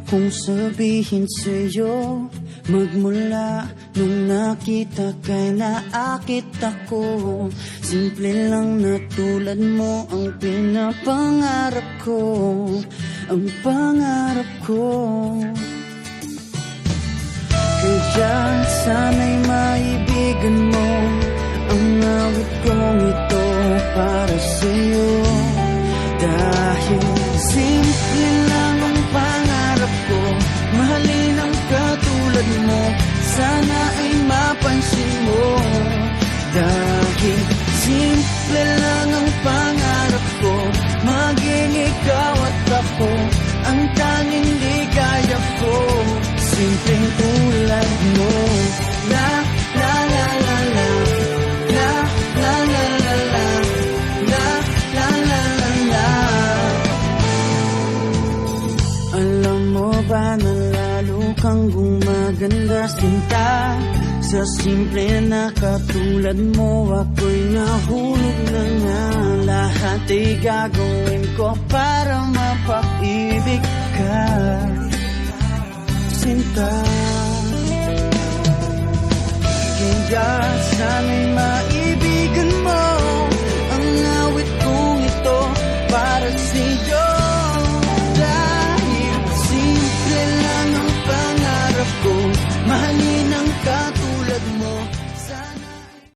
kong sabihin sa'yo, magmula nung nakita kay naakit ako. Simple lang na tulad mo ang pinapangarap ko, ang pangarap ko. Kaya sana'y maibigan mo ang awit kong ito para sa'yo. Dahil simple lang ang pangarap ko, mahalin ang katulad mo, sana ay mapansin mo. Dahil simple lang ang pangarap ko, maging ikaw at ako, ang tanging ligaya ko. Simpleng tulad mo. La la la la la, la la la la la, la la la la la. Alam mo ba na lalo kang gumaganda sinta, sa simple na katulad mo ako'y nahulog na nga. Lahat ay gagawin ko para mapaibig ka, sinta. Kaya sana'y